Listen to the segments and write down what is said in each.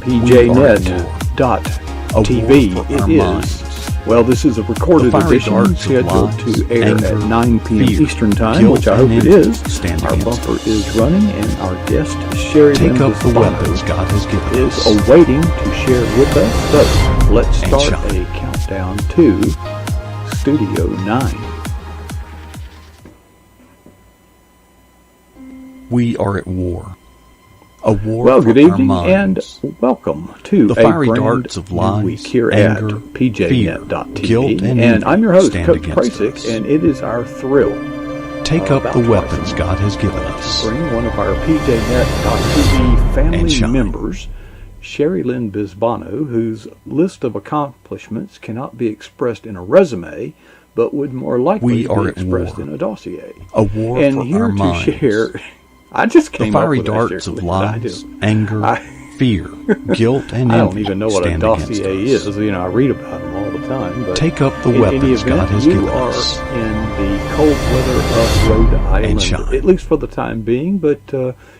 pjnet.tv. It is. Well, this is a recorded edition scheduled to air at 9 p.m. Eastern Time, which I hope it is. Our bumper is running, and our guest, Cherrilynn Bisbano, is awaiting to share with us. So, let's start a countdown to Studio 9. We are at war. A war. Well, good evening and welcome to the fiery darts of lies, week here anger, at pjnet.tv. guilt, and I'm your host, Coach Prasik, and it is our thrill. Take up the weapons God has given us. Bring one of our pjnet.tv family members, Cherrilynn Bisbano, whose list of accomplishments cannot be expressed in a resume, but would more likely be expressed in a dossier. A war and for here our to minds. Share. I just came the fiery up with darts of lies, anger, fear, guilt, and I envy. don't even know what a dossier is. You know, I read about them all the time. But take up the weapons God has given us. You are in the cold weather of Rhode Island, at least for the time being. But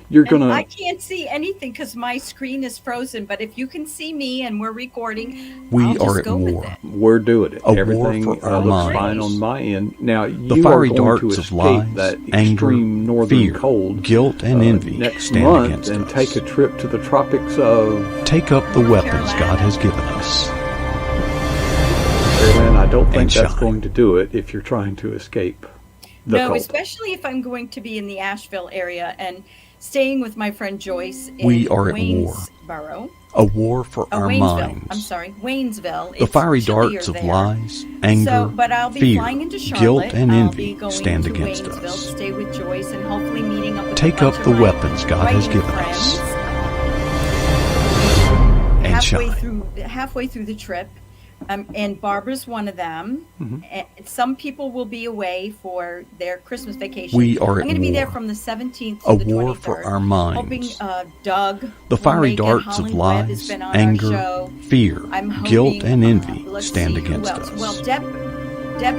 you're gonna. I can't see anything because my screen is frozen. But if you can see me and we're recording, we are at war. We're doing it. Everything looks fine on my end. Now the you fiery are going darts to of escape lies, that anger, extreme northern fear, cold, guilt, and envy next stand month, against and us. take a trip to the tropics of. Take up the weapons God has given us. Cherrilynn, I don't think that's going to do it if you're trying to escape the cold. Especially if I'm going to be in the Asheville area and staying with my friend Joyce in we are Waynesboro. A war for our minds. I'm sorry, Waynesville. The fiery darts of lies, anger, but I'll be fear, flying into Charlotte. guilt, and I'll envy be going stand to against Waynesville us. to stay with Joyce and hopefully meeting up with Take a bunch up of the my weapons God has given friends. us. And halfway through the trip, and Barbara's one of them. Mm-hmm. And some people will be away for their Christmas vacation. We are I'm at going to be there war. from the 17th to A the 23rd. war for our minds. Hoping Doug, The fiery Megan, darts Holland of Webb has lies, been on anger, our show. fear, I'm guilt, hoping, and envy let's stand see, who against else? us. Well, Deb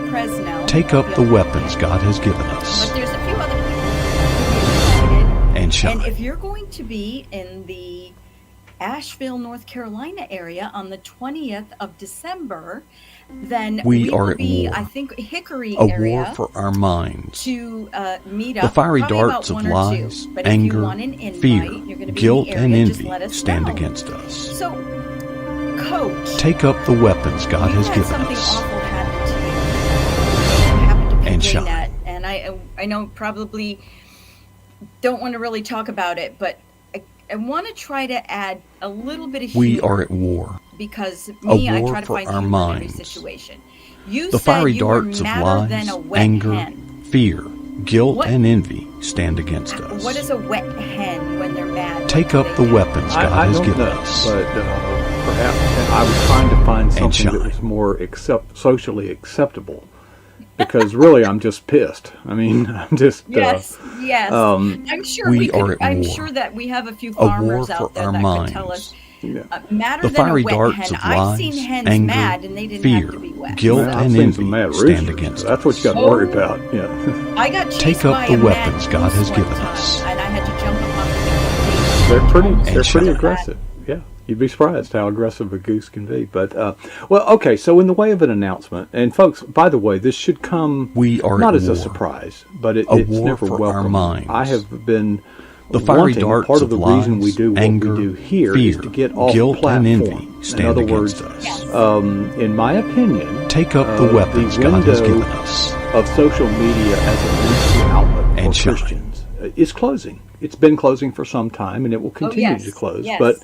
Presnell. Take up the weapons God has given us. But there's a few other people who will be invited. And shine. And if you're going to be in the Asheville, North Carolina area on the 20th of December, then we are will at be, war. I think, Hickory A area. war for our minds. To meet up. The fiery probably darts about of one or lies, two. But anger, if you want an invite, fear, you're going to be guilt, in the area, and just envy let us stand know. against us. So, Coach, Take up the weapons God has given something us. awful happen to you. It happened to And PJNet, and I know probably don't want to really talk about it, but I want to try to add a little bit of humor. We are at war. Because I try to find our humor minds. in every situation. You The said fiery you darts were of madder than lies, a wet anger, hen. fear, guilt, What- and envy stand against us. What is a wet hen when they're mad? Take What up do the they do? weapons God I has don't given know, us. but perhaps I was trying to find something that shine. was more socially acceptable. Because really, I'm just pissed. I mean, I'm just. Yes. I'm sure we are at I'm war. sure that we have a few A war farmers for out there our that minds. could tell us. Yeah. Madder The than fiery a wet darts hen. of I've lies, seen hens anger, mad and they didn't fear, have to be wet. guilt, Well, I've and seen envy some mad stand roosters. against That's us. what you got to worry about. Yeah. I got chased Take up by the a weapons mad God has goose one given time, us. and I had to jump up on the They're pretty shine. aggressive. Yeah, you'd be surprised how aggressive a goose can be. But well, okay. So in the way of an announcement, and folks, by the way, this should come We are not at as a war. surprise, but it's war never for our welcome. minds. I have been The fiery wanting, darts part of of the lies, reason we do what anger, we do here fear, is to get off guilt, platform. and envy In stand other against words, us. in my opinion, Take up the weapons the God has window given us. of social media as a news outlet And for shine. Christians is closing. It's been closing for some time, and it will continue yes, to close. yes. But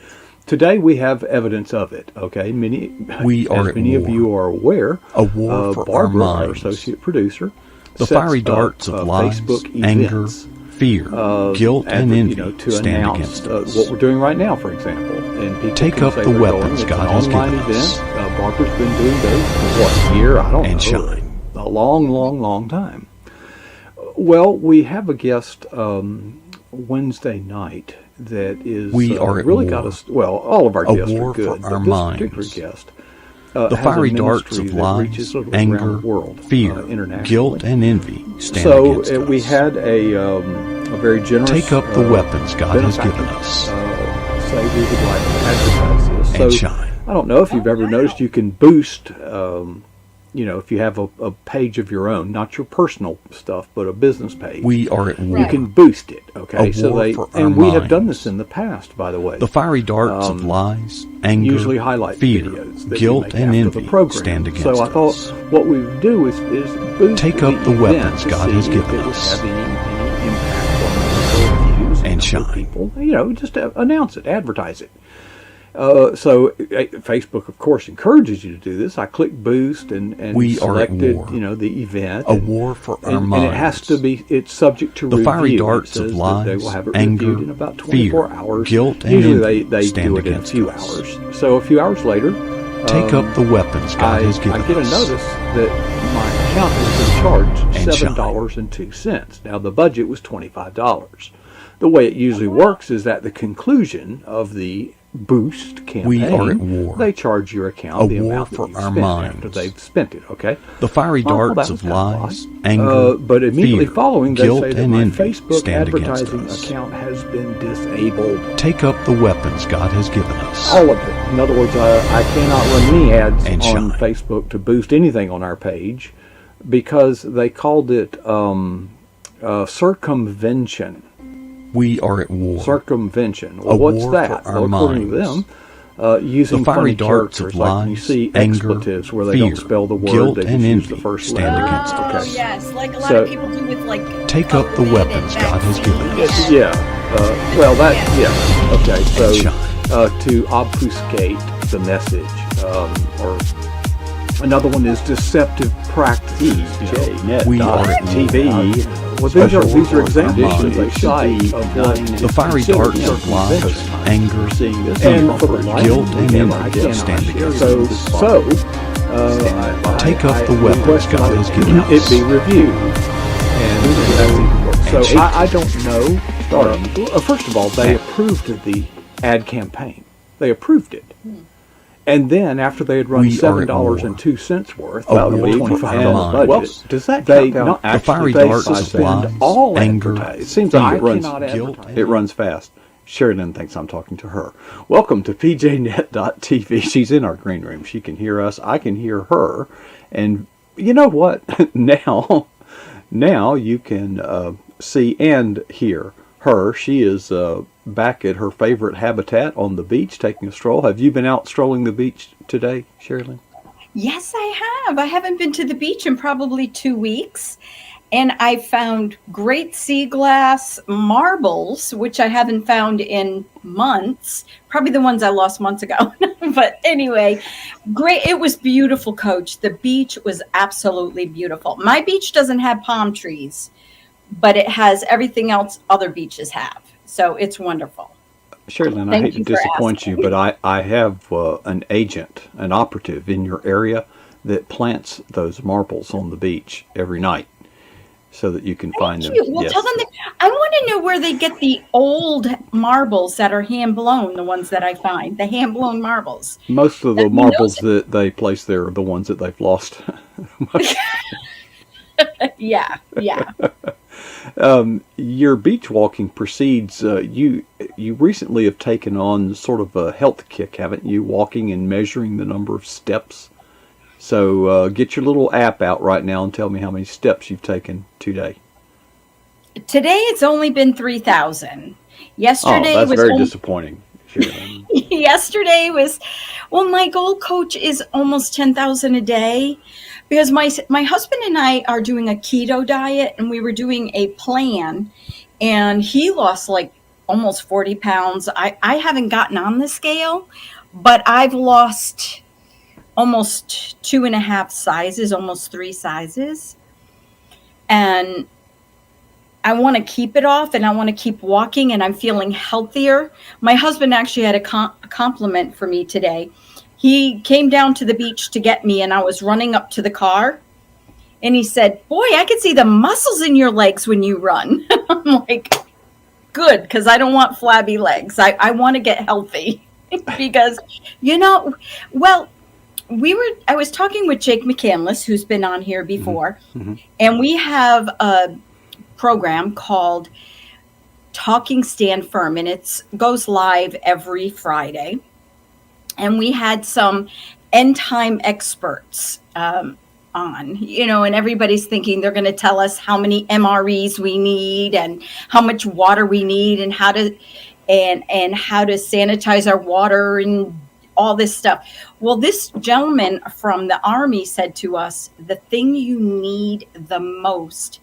today we have evidence of it. Okay, We are as at many of war. you are aware. A war for Barbara, our our minds. associate producer, The sets fiery up, darts of lies, Facebook anger, events, fear, guilt, and envy to stand announce against us. what we're doing right now, for example. And people Take can up say the they're weapons going. God it's has an online given event. us. Barbara's been doing those for what, a year? I don't And know. shine. A long time. Well, we have a guest Wednesday night that is We are at really war. got us. Well, all of our A guests war are good, for our but this minds. particular guest. The has fiery a darts ministry of that lies, reaches around anger, the world, fear, internationally. guilt, and envy stand So against us. we had a very generous. Take up the weapons God has given benefactor, us. say we would like to advertise this. and So shine. I don't know if you've ever noticed you can boost, if you have a page of your own, not your personal stuff, but a business page. We are at war. You can boost it, okay? A war for our and we have done minds. this in the past, by the way. The fiery darts of lies, anger, Usually highlight fear, videos that guilt, we make and after envy the program. stand against So I thought us. what we would do is boost Take up the weapons event to God see has if given it would us. have any impact on the views And number of shine. people. Just announce it, advertise it. So Facebook, of course, encourages you to do this. I clicked boost and We are at selected, war. The event. A war for our and minds. it has to be, it's subject to The review. fiery It darts of says that lies, they will have it anger, reviewed in about 24 fear, hours. guilt, and Usually envy they stand do it in a against few us. hours. So a few hours later, Take up the weapons God has given I get a us. notice that my account has been charged And shine. $7.02. Now the budget was $25. The way it usually works is at the conclusion of the boost campaign, We are at war. they charge your account A the war amount for that you our spent minds. after they've spent it. Okay. The fiery Well, darts that of was kind of lies, odd. anger, But immediately fear, following, they guilt, say that and my envy Facebook stand against advertising us. account has been disabled. Take up the weapons God has given us. All of it. In other words, I cannot run any ads And on shine. Facebook to boost anything on our page because they called it circumvention. We are at war. Circumvention. Well, A what's war that? for our Well, according to minds. them, using The fiery funny darts characters, of like when you lies, see anger, expletives where they fear, don't spell the word, guilt, they just and use the envy first stand letter. against us. Oh, yes, like a lot So- of people do with like. Take up the COVID weapons and God has given vaccines. us. Yeah. Okay. And shine. So to obfuscate the message, or another one is deceptive practices. We are at TV. Well, these are examples of a site of what The fiery darts of lies, anger, and fear, for the life guilt, of and me, I envy cannot stand share against so us. Take up the I weapons requested God has given it us. be reviewed, and so I don't know. First of all, they approved the ad campaign. They approved it. And then, after they had run We are at $7.02 worth, A about war a for $25 our budget, minds. does that they not The fiery actually darts of suspend lies, all anger, advertising? It seems like it fear, runs guilt, and it runs fast. Cherrilynn thinks I'm talking to her. Welcome to PJNet.TV. She's in our green room. She can hear us. I can hear her. And you know what? Now you can see and hear her. She is back at her favorite habitat on the beach, taking a stroll. Have you been out strolling the beach today, Cherrilynn? Yes, I have. I haven't been to the beach in probably 2 weeks. And I found great sea glass marbles, which I haven't found in months. Probably the ones I lost months ago. But anyway, great. It was beautiful, Coach. The beach was absolutely beautiful. My beach doesn't have palm trees, but it has everything else other beaches have. So it's wonderful. Cherrilynn, I Thank hate to you for disappoint you, asking. but I have an agent, an operative in your area that plants those marbles on the beach every night so that you can find them. Cute. Well, Yes. tell them that I want to know where they get the old marbles that are hand blown, the ones that I find, the hand blown marbles. Most of the Who knows marbles that they place there are the ones that they've lost. Yeah. Your beach walking precedes you recently have taken on sort of a health kick, haven't you? Walking and measuring the number of steps. So get your little app out right now and tell me how many steps you've taken today. Today it's only been 3,000. Oh, Yesterday that's was very only- disappointing. Cherrilynn. Yesterday was, well, my goal, Coach, is almost 10,000 a day because my husband and I are doing a keto diet, and we were doing a plan, and he lost like almost 40 pounds. I haven't gotten on the scale, but I've lost almost 2.5 sizes, almost 3 sizes. And I want to keep it off, and I want to keep walking, and I'm feeling healthier. My husband actually had a compliment for me today. He came down to the beach to get me, and I was running up to the car, and he said, "Boy, I can see the muscles in your legs when you run." I'm like, good, because I don't want flabby legs. I want to get healthy because, well, I was talking with Jake McCandless, who's been on here before, and we have a program called Talking Stand Firm, and it goes live every Friday. And we had some end time experts on, and everybody's thinking they're going to tell us how many MREs we need and how much water we need and how to sanitize our water and all this stuff. Well, this gentleman from the Army said to us, the thing you need the most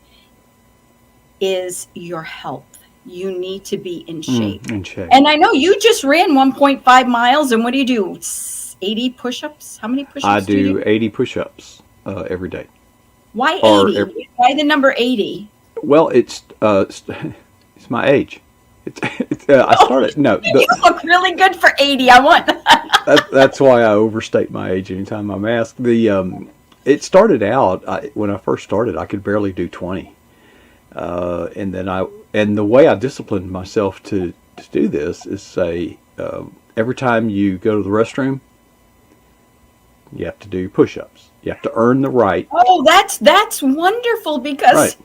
is your health. You need to be in shape. And I know you just ran 1.5 miles. And what do you do? 80 push-ups? How many push-ups I do 80 push-ups every day. Why 80? Why the number 80? Well, it's my age. I started. No, you look really good for 80. I want that's why I overstate my age anytime I'm asked. It started out when I first started, I could barely do 20, and the way I disciplined myself to do this is say every time you go to the restroom, you have to do push-ups. You have to earn the right. Oh, that's wonderful because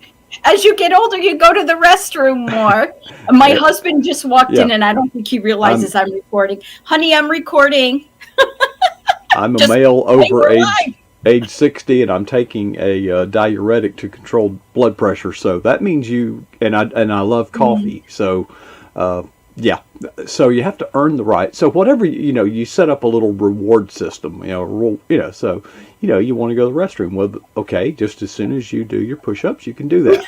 as you get older, you go to the restroom more. My husband just walked in, and I don't think he realizes I'm recording. Honey, I'm recording. I'm a male over age 60, and I'm taking a diuretic to control blood pressure. So that means and I love coffee. So so you have to earn the right. So whatever you set up a little reward system. So you want to go to the restroom. Well, okay, just as soon as you do your push-ups, you can do that.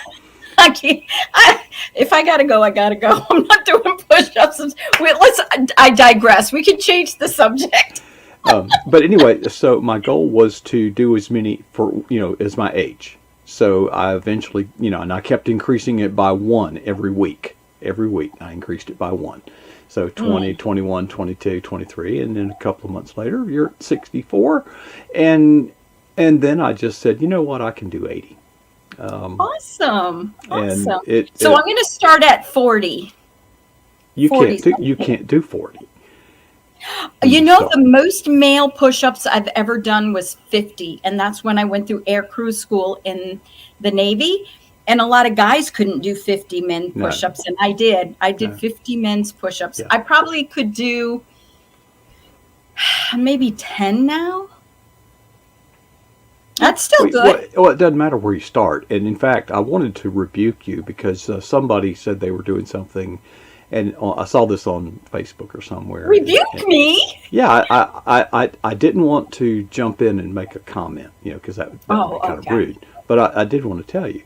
If I gotta go, I gotta go. I'm not doing push-ups. I digress. We can change the subject. But anyway, so my goal was to do as many as my age. So I eventually, and I kept increasing it by 1 every week. Every week I increased it by 1. So 20, 21, 22, 23, and then a couple of months later, you're at 64. And then I just said, you know what, I can do 80. Awesome. So I'm I'm going to start at 40. You can't do 40. The most male push-ups I've ever done was 50, and that's when I went through air crew school in the Navy. And a lot of guys couldn't do 50 men push-ups, and I did. I did 50 men's push-ups. Yeah. I probably could do maybe 10 now. That's still good. Well, it doesn't matter where you start. And in fact, I wanted to rebuke you because somebody said they were doing something, and I saw this on Facebook or somewhere. Rebuke me? Yeah, I didn't want to jump in and make a comment, because that would be kind of rude. But I did want to tell you.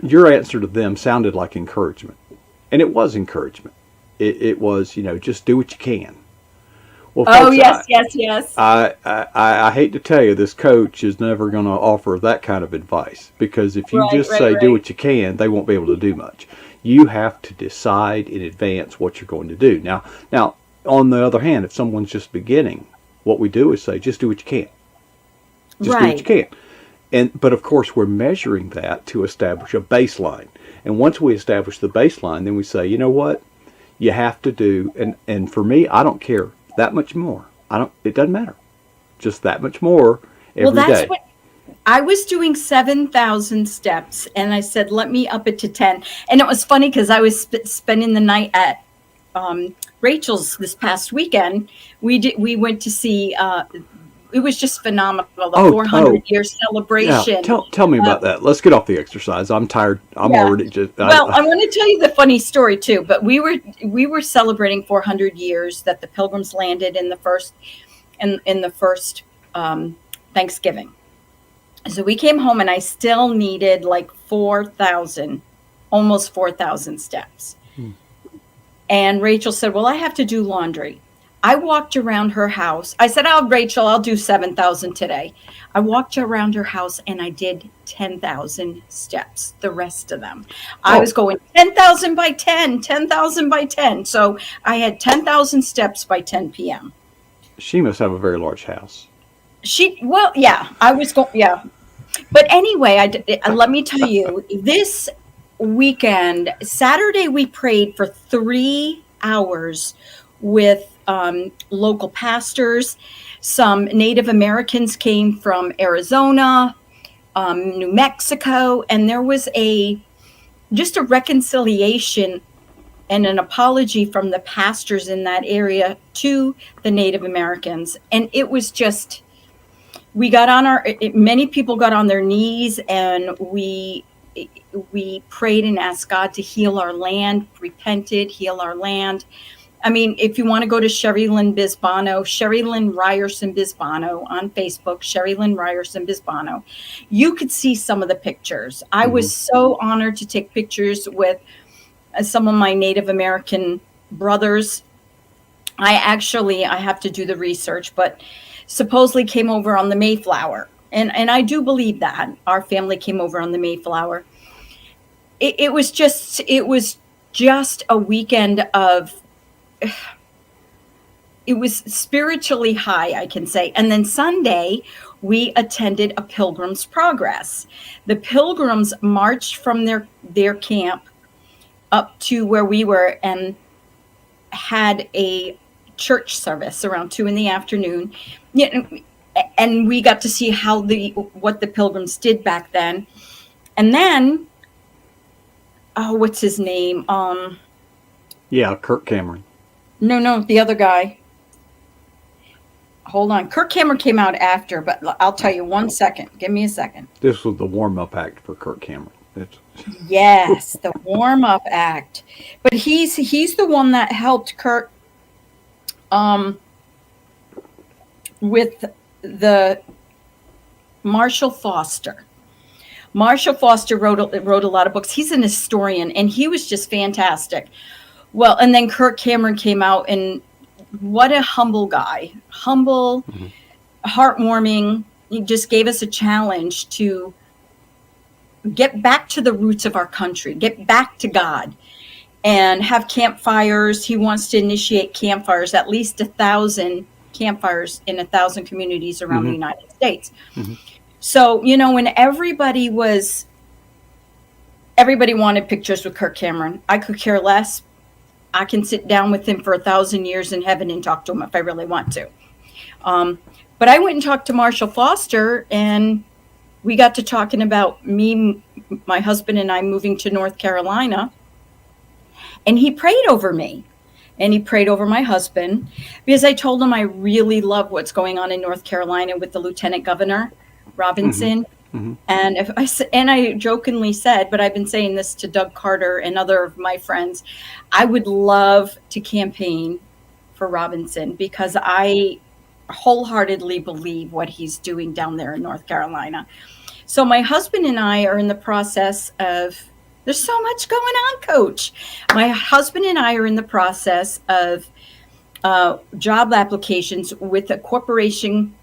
Your answer to them sounded like encouragement, and it was encouragement. It was, just do what you can. Well, folks, yes. I hate to tell you, this coach is never going to offer that kind of advice, because if you say do what you can, they won't be able to do much. You have to decide in advance what you're going to do. Now, on the other hand, if someone's just beginning, what we do is say, just do what you can. Just do what you can. But of course, we're measuring that to establish a baseline. And once we establish the baseline, then we say, you know what? You have to do, and for me, I don't care that much more. It doesn't matter. Just that much more every day. What I was doing 7,000 steps, and I said, let me up it to 10. And it was funny because I was spending the night at Rachel's this past weekend. We went to see. It was just phenomenal. The 400-year celebration. Yeah. Tell me about that. Let's get off the exercise. I'm tired. I'm already just. I want to tell you the funny story too. But we were celebrating 400 years that the Pilgrims landed in the first Thanksgiving. So we came home, and I still needed like 4,000, almost 4,000 steps. And Rachel said, "Well, I have to do laundry." I walked around her house. I said, Rachel, I'll do 7,000 today. I walked around her house, and I did 10,000 steps, the rest of them. I was going 10,000 by 10, 10,000 by 10. So I had 10,000 steps by 10 p.m. She must have a very large house. I was going, But anyway, let me tell you, this weekend, Saturday, we prayed for 3 hours with local pastors. Some Native Americans came from Arizona, New Mexico, and there was just a reconciliation and an apology from the pastors in that area to the Native Americans. And it was just, many people got on their knees, and we prayed and asked God to heal our land, repented, heal our land. I mean, if you want to go to Cherrilynn Bisbano, Cherrilynn Ryerson Bisbano on Facebook, Cherrilynn Ryerson Bisbano, you could see some of the pictures. I was so honored to take pictures with some of my Native American brothers. I have to do the research, but supposedly came over on the Mayflower. And I do believe that our family came over on the Mayflower. It was just a weekend of, it was spiritually high, I can say. And then Sunday, we attended a Pilgrim's Progress. The Pilgrims marched from their camp up to where we were and had a church service around 2 p.m. And we got to see what the Pilgrims did back then. And then, what's his name? Yeah, Kirk Cameron. No, the other guy. Hold on. Kirk Cameron came out after, but I'll tell you 1 second. Give me a second. This was the warm-up act for Kirk Cameron. Yes, the warm-up act. But he's the one that helped Kirk with the Marshall Foster. Marshall Foster wrote a lot of books. He's an historian, and he was just fantastic. Well, and then Kirk Cameron came out, and what a humble guy. Humble, heartwarming. He just gave us a challenge to get back to the roots of our country, get back to God, and have campfires. He wants to initiate campfires, at least 1,000 campfires in 1,000 communities around the United States. So, when everybody wanted pictures with Kirk Cameron, I could care less. I can sit down with him for 1,000 years in heaven and talk to him if I really want to. But I went and talked to Marshall Foster, and we got to talking about my husband and I moving to North Carolina. And he prayed over me, and he prayed over my husband, because I told him I really love what's going on in North Carolina with the Lieutenant Governor Robinson. And I jokingly said, but I've been saying this to Doug Carter and other of my friends, I would love to campaign for Robinson, because I wholeheartedly believe what he's doing down there in North Carolina. So my husband and I are in the process of, there's so much going on, Coach. My husband and I are in the process of job applications with a corporation.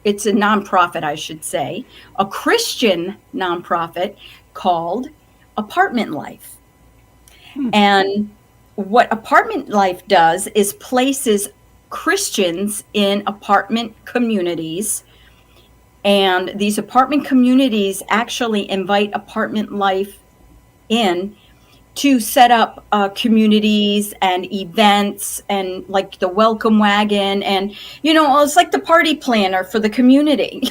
It's a nonprofit, I should say, a Christian nonprofit called Apartment Life. And what Apartment Life does is places Christians in apartment communities. And these apartment communities actually invite Apartment Life in to set up communities and events, and like the welcome wagon, and it's like the party planner for the community.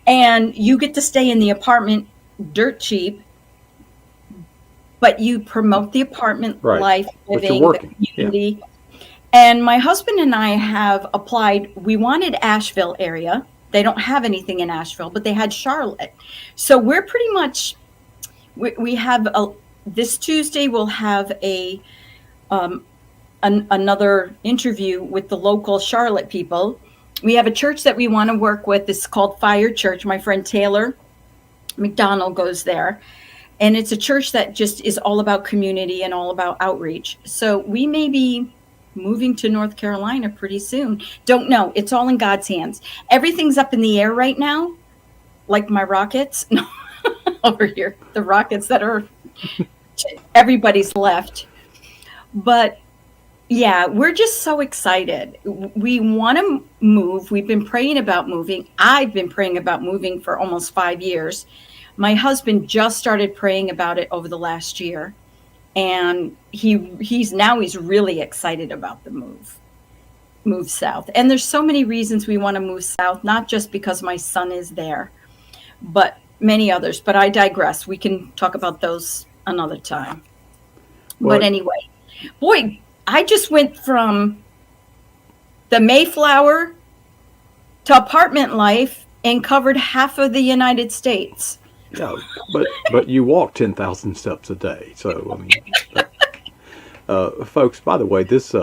and you get to stay in the apartment dirt cheap, but you promote the apartment life living, the community. Yeah. And my husband and I have applied. We wanted Asheville area. They don't have anything in Asheville, but they had Charlotte. So we're pretty much, we have this Tuesday we'll have another interview with the local Charlotte people. We have a church that we want to work with. It's called Fire Church. My friend Taylor McDonald goes there. And it's a church that just is all about community and all about outreach. So we may be moving to North Carolina pretty soon. Don't know. It's all in God's hands. Everything's up in the air right now, like my rockets. No, over here, the rockets that are, everybody's left. But yeah, we're just so excited. We want to move. We've been praying about moving. I've been praying about moving for almost 5 years. My husband just started praying about it over the last year. And he's really excited about the move south. And there's so many reasons we want to move south, not just because my son is there, but many others. But I digress. We can talk about those another time. But anyway, boy, I just went from the Mayflower to apartment life and covered half of the United States. Yeah, but you walk 10,000 steps a day. So, I mean, folks, by the way, this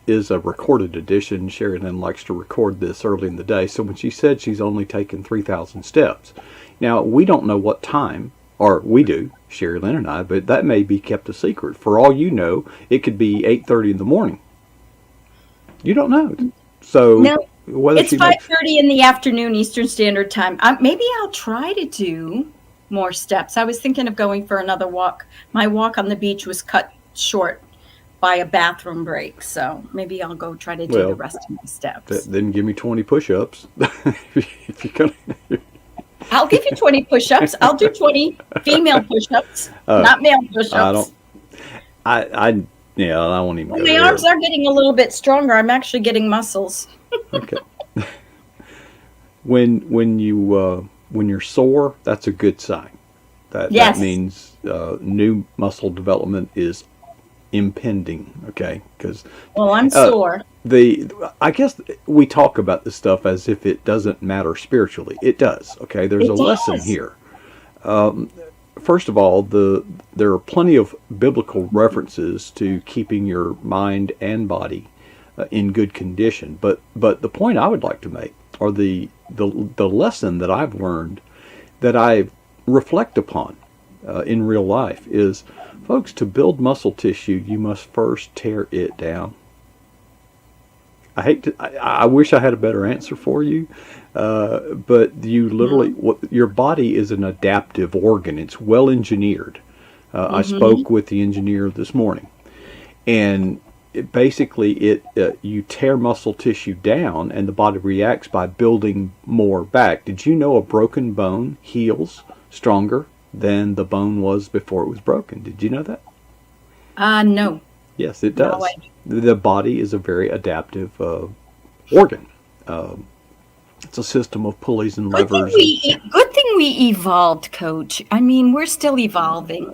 is a recorded edition. Cherrilynn likes to record this early in the day. So when she said she's only taken 3,000 steps, now we don't know what time, or we do, Cherrilynn and I, but that may be kept a secret. For all you know, it could be 8:30 in the morning. You don't know. So No, whether it's 5:30 in the afternoon Eastern Standard Time. Maybe I'll try to do more steps. I was thinking of going for another walk. My walk on the beach was cut short by a bathroom break, so maybe I'll go try to do the rest of my steps. Then give me 20 push-ups. If you're gonna. I'll give you 20 push-ups. I'll do 20 female push-ups, not male push-ups. I won't even. Well, my arms are getting a little bit stronger. I'm actually getting muscles. Okay. When you're sore, that's a good sign. That means new muscle development is impending. Okay, because I'm sore. I guess we talk about this stuff as if it doesn't matter spiritually. It does. Okay, there's a lesson here. First of all, there are plenty of biblical references to keeping your mind and body in good condition. But the point I would like to make, or the lesson that I've learned, that I reflect upon in real life, is, folks, to build muscle tissue, you must first tear it down. I wish I had a better answer for you, but you literally, your body is an adaptive organ. It's well engineered. I spoke with the engineer this morning, and you tear muscle tissue down, and the body reacts by building more back. Did you know a broken bone heals stronger than the bone was before it was broken? Did you know that? No. Yes, it does. The body is a very adaptive organ. It's a system of pulleys and levers. Good thing we evolved, Coach. I mean, we're still evolving.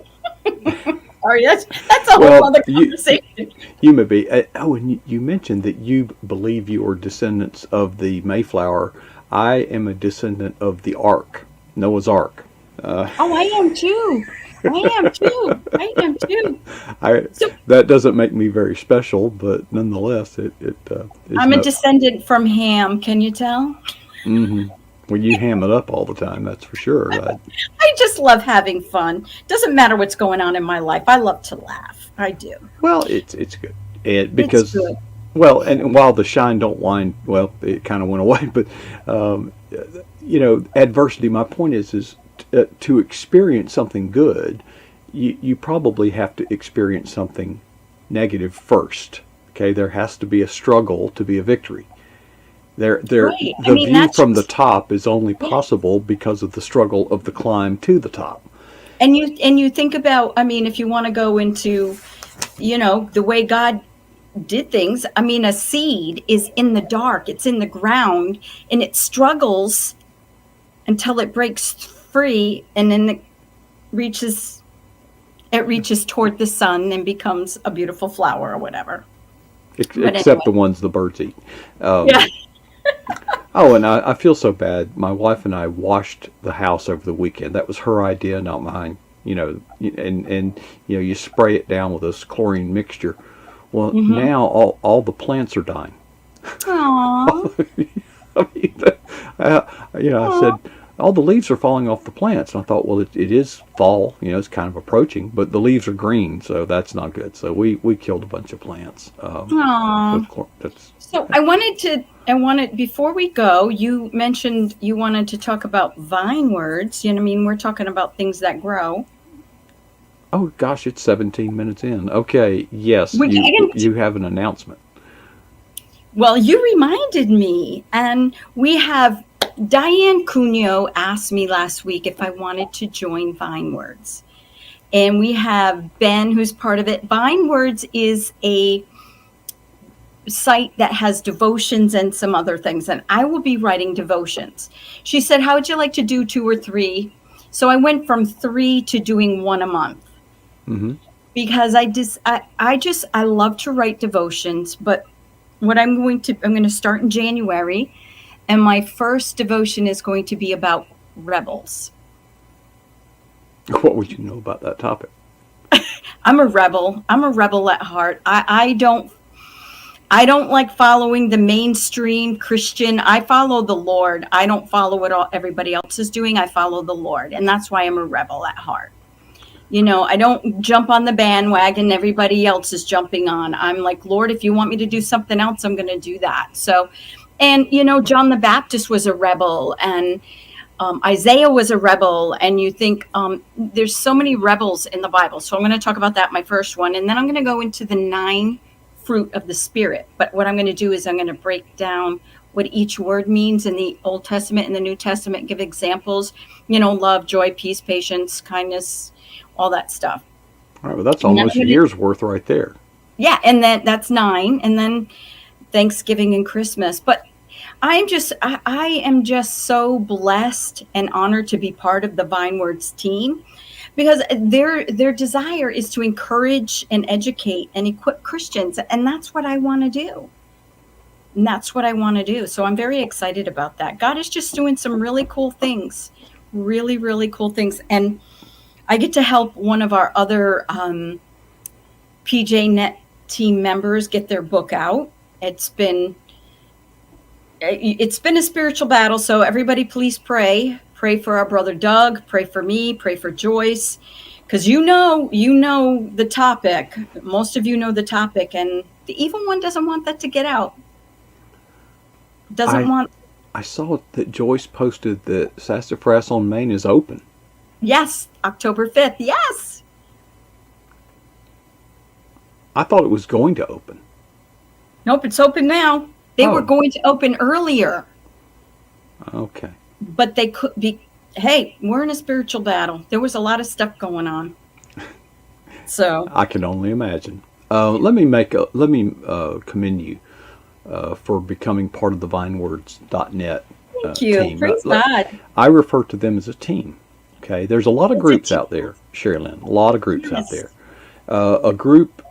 Sorry, that's a whole other conversation. You may be. And you mentioned that you believe you are descendants of the Mayflower. I am a descendant of the Ark, Noah's Ark. I am too. That doesn't make me very special, but nonetheless, it is. I'm a descendant from Ham. Can you tell? Mm-hmm. Well, you ham it up all the time, that's for sure. I just love having fun. Doesn't matter what's going on in my life. I love to laugh. I do. Well, it's good. It's good. Well, and while the shine don't whine, well, it kind of went away. But adversity. My point is to experience something good, you probably have to experience something negative first. Okay, there has to be a struggle to be a victory. The view from the top is only possible because of the struggle of the climb to the top. And you think about, I mean, if you want to go into, the way God did things, I mean, a seed is in the dark, it's in the ground, and it struggles until it breaks free, and then it reaches toward the sun and becomes a beautiful flower or whatever. Except the ones the birds eat. Yeah. Oh, and I feel so bad. My wife and I washed the house over the weekend. That was her idea, not mine. And you spray it down with this chlorine mixture. Well, now all the plants are dying. Aww. I said, all the leaves are falling off the plants. And I thought, well, it is fall. It's kind of approaching, but the leaves are green, so that's not good. So we killed a bunch of plants. So I wanted before we go, you mentioned you wanted to talk about vine words. We're talking about things that grow. Oh gosh, it's 17 minutes in. Okay, yes, you have an announcement. Well, you reminded me, and we have Diane Cuneo asked me last week if I wanted to join Vine Words. And we have Ben, who's part of it. Vine Words is a site that has devotions and some other things, and I will be writing devotions. She said, how would you like to do 2 or 3? So I went from 3 to doing 1 a month. Mm-hmm. because I love to write devotions, but I'm going to start in January, and my first devotion is going to be about rebels. What would you know about that topic? I'm a rebel. I'm a rebel at heart. I don't like following the mainstream Christian. I follow the Lord. I don't follow what everybody else is doing. I follow the Lord, and that's why I'm a rebel at heart. I don't jump on the bandwagon everybody else is jumping on. I'm like, Lord, if you want me to do something else, I'm going to do that. So, and John the Baptist was a rebel, and Isaiah was a rebel, and you think there's so many rebels in the Bible. So I'm going to talk about that, my first one, and then I'm going to go into the 9 fruit of the Spirit. But what I'm going to do is I'm going to break down what each word means in the Old Testament and the New Testament, give examples, love, joy, peace, patience, kindness, all that stuff. All right, well, that's almost a year's worth right there. Yeah, and then that's 9, and then Thanksgiving and Christmas. But I am just so blessed and honored to be part of the Vine Words team, because their desire is to encourage and educate and equip Christians, and that's what I want to do. And that's what I want to do. So I'm very excited about that. God is just doing some really cool things, really, really cool things. And I get to help one of our other PJ Net team members get their book out. It's been a spiritual battle. So everybody please pray for our brother Doug, pray for me, pray for Joyce, because you know the topic. Most of you know the topic, and the evil one doesn't want that to get out. I saw that Joyce posted that Sassafras on Main is open. Yes, October 5th. Yes. I thought it was going to open. Nope, it's open now. They were going to open earlier. Okay. But they could be. Hey, we're in a spiritual battle. There was a lot of stuff going on. So I can only imagine. Let me commend you for becoming part of the VineWords.net Thank you. team. Praise God. I refer to them as a team. Okay, there's a lot of groups out there, Cherrilynn. A lot of groups out there. A group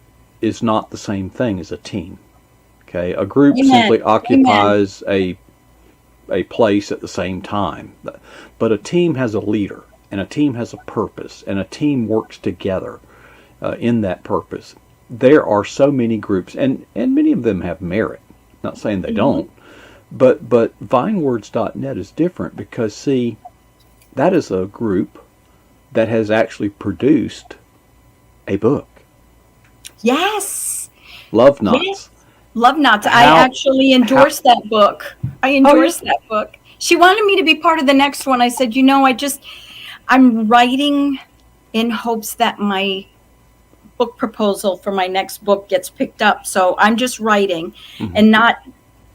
is not the same thing as a team. Okay, a group simply occupies a place at the same time. But a team has a leader, and a team has a purpose, and a team works together in that purpose. There are so many groups, and many of them have merit. Not saying they don't, but VineWords.net is different because, see, that is a group that has actually produced a book. Yes. Love Knots. Yes. Love Knots. I actually endorsed that book. I endorsed that book. She wanted me to be part of the next one. I said, I'm writing in hopes that my book proposal for my next book gets picked up. So I'm just writing and not,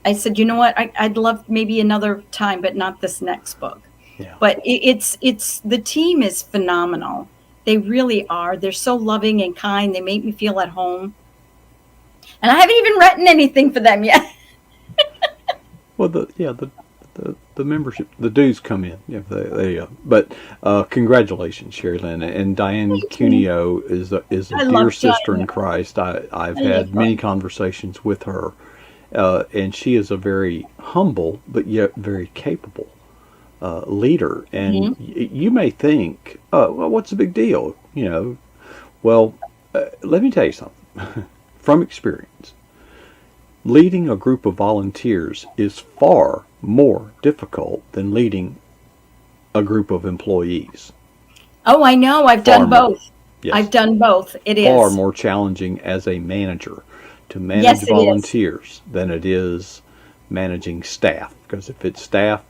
I said, you know what? I'd love maybe another time, but not this next book. Yeah. But it's the team is phenomenal. They really are. They're so loving and kind. They make me feel at home. And I haven't even written anything for them yet. Well, the membership, the dues come in. Yeah, but congratulations, Cherrilynn, and Diane Cuneo is a dear sister in Christ. I've had many conversations with her, and she is a very humble but yet very capable leader. And you may think, well, what's the big deal? Well, let me tell you something. From experience, leading a group of volunteers is far more difficult than leading a group of employees. Oh, I know. I've done both. Yes. I've done both. It is far more challenging as a manager to manage volunteers than it is managing staff. Because if it's staff,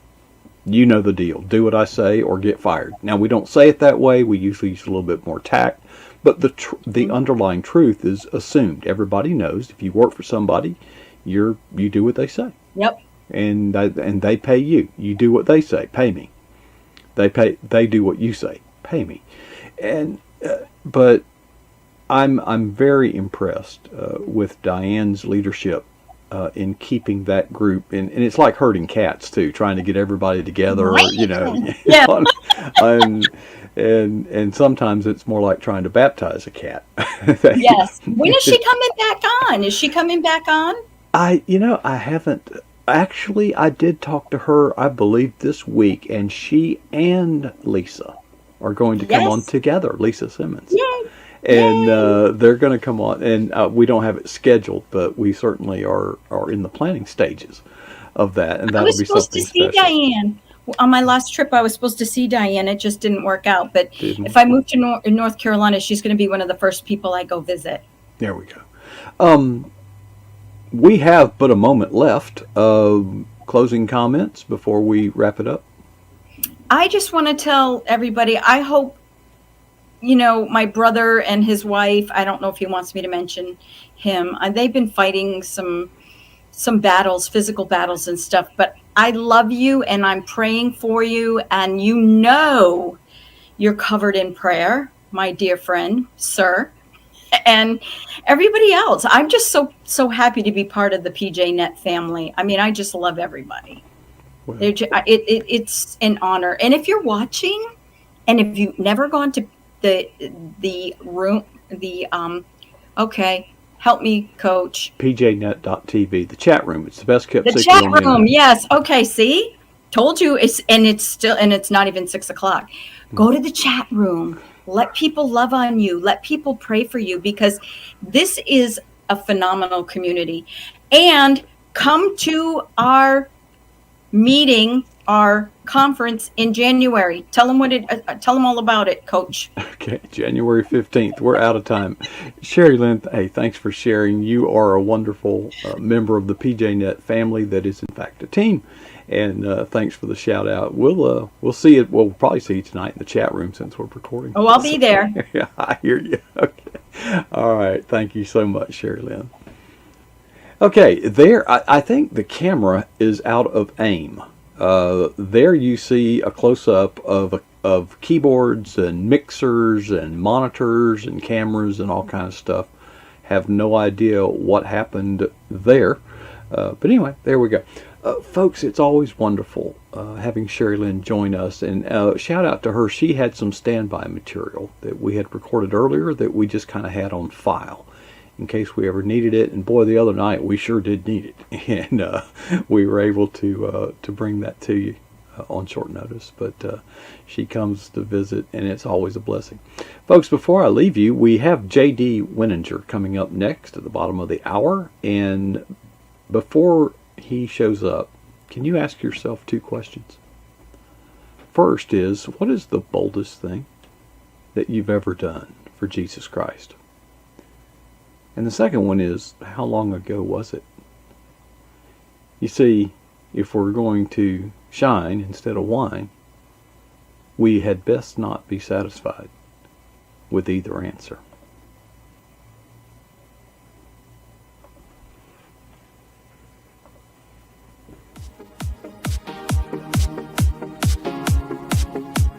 you know the deal. Do what I say or get fired. Now, we don't say it that way. We usually use a little bit more tact. But the underlying truth is assumed. Everybody knows if you work for somebody, you do what they say. Yep. And they pay you. You do what they say. Pay me. They do what you say. Pay me. And but I'm very impressed with Diane's leadership in keeping that group, and it's like herding cats too, trying to get everybody together, you know. Yeah. and sometimes it's more like trying to baptize a cat. Yes. When is she coming back on? Is she coming back on? I haven't actually. I did talk to her, I believe, this week, and she and Lisa are going to come on together. Lisa Simmons. Yay. And they're going to come on, and we don't have it scheduled, but we certainly are in the planning stages of that, and that'll be something special. I was supposed to see Diane. On my last trip, I was supposed to see Diane. It just didn't work out. But if I move to North Carolina, she's going to be one of the first people I go visit. There we go. We have but a moment left. Closing comments before we wrap it up? I just want to tell everybody, I hope, my brother and his wife, I don't know if he wants me to mention him, they've been fighting some battles, physical battles and stuff, but I love you and I'm praying for you, and you're covered in prayer, my dear friend, sir, and everybody else. I'm just so happy to be part of the PJ Net family. I mean, I just love everybody. Wow. It's an honor. And if you're watching, and if you've never gone to the room, okay, help me, Coach. PJNet.tv, the chat room. It's the best kept secret. The chat room, yes. Okay, see, told you. It's not even 6:00. Go to the chat room. Let people love on you. Let people pray for you, because this is a phenomenal community. And come to our meeting, our conference in January. Tell them all about it, Coach. Okay, January 15th. We're out of time. Cherrilynn, hey, thanks for sharing. You are a wonderful member of the PJ Net family that is, in fact, a team. And thanks for the shout out. We'll see it. We'll probably see you tonight in the chat room since we're recording. Oh, I'll be there. Yeah, I hear you. Okay. All right. Thank you so much, Cherrilynn. Okay, there. I think the camera is out of aim. There you see a close-up of keyboards and mixers and monitors and cameras and all kinds of stuff. Have no idea what happened there. But anyway, there we go. Folks, it's always wonderful having Cherrilynn join us. And shout out to her. She had some standby material that we had recorded earlier that we just kind of had on file in case we ever needed it. And boy, the other night we sure did need it. And we were able to bring that to you on short notice. But she comes to visit, and it's always a blessing. Folks, before I leave you, we have J.D. Winninger coming up next at the bottom of the hour. And before he shows up, can you ask yourself two questions? First is, what is the boldest thing that you've ever done for Jesus Christ? And the second one is, how long ago was it? You see, if we're going to shine instead of whine, we had best not be satisfied with either answer.